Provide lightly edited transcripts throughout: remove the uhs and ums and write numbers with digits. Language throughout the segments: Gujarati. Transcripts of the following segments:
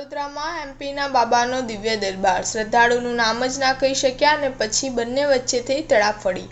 વડોદરામાં એમપીના બાબાનો દિવ્ય દરબાર, શ્રદ્ધાળુનું નામ જ ના કહી શક્યા અને પછી બંને વચ્ચે થઈ તડાફડી।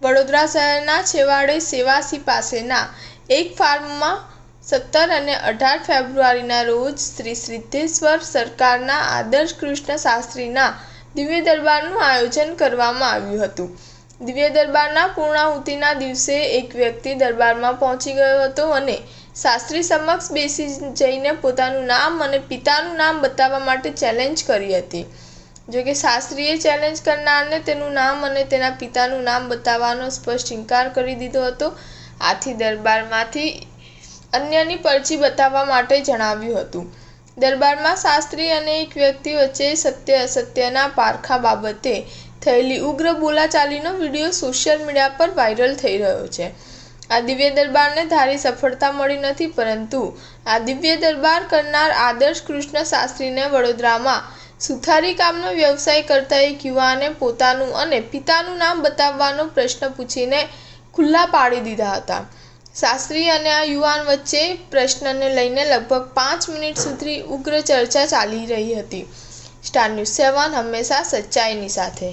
વડોદરા શહેરના છેવાડે સેવાસી પાસેના એક ફાર્મમાં 17 અને 18 ફેબ્રુઆરીના રોજ શ્રી સિદ્ધેશ્વર સરકારના આદર્શ કૃષ્ણ શાસ્ત્રીના દિવ્ય દરબારનું આયોજન કરવામાં આવ્યું હતું। દિવ્ય દરબારના પૂર્ણાહુતિના દિવસે એક વ્યક્તિ દરબારમાં પહોંચી ગયો હતો અને શાસ્ત્રી સમક્ષ બેસી જઈને પોતાનું નામ અને પિતાનું નામ બતાવવા માટે ચેલેન્જ કરી હતી। જોકે શાસ્ત્રીએ ચેલેન્જ કરનારને તેનું નામ અને તેના પિતાનું નામ બતાવવાનો સ્પષ્ટ ઇનકાર કરી દીધો હતો। આથી દરબારમાંથી અન્યની પરચી બતાવવા માટે જણાવ્યું હતું। દરબારમાં શાસ્ત્રી અને એક વ્યક્તિ વચ્ચે સત્ય અસત્યના પારખા બાબતે થયેલી ઉગ્ર બોલાચાલીનો વિડીયો સોશિયલ મીડિયા પર વાયરલ થઈ રહ્યો છે। આ દિવ્ય દરબારને ધારી સફળતા મળી નથી, પરંતુ આ દિવ્ય દરબાર કરનાર આદર્શ કૃષ્ણ શાસ્ત્રીને વડોદરામાં સુથારી કામનો વ્યવસાય કરતા એક યુવાને પોતાનું અને પિતાનું નામ બતાવવાનો પ્રશ્ન પૂછીને ખુલ્લા પાડી દીધા હતા। શાસ્ત્રી અને આ યુવાન વચ્ચે પ્રશ્નને લઈને લગભગ 5 મિનિટ સુધી ઉગ્ર ચર્ચા ચાલી રહી હતી। સ્ટાર ન્યૂઝ 7 હંમેશા સચ્ચાઈની સાથે।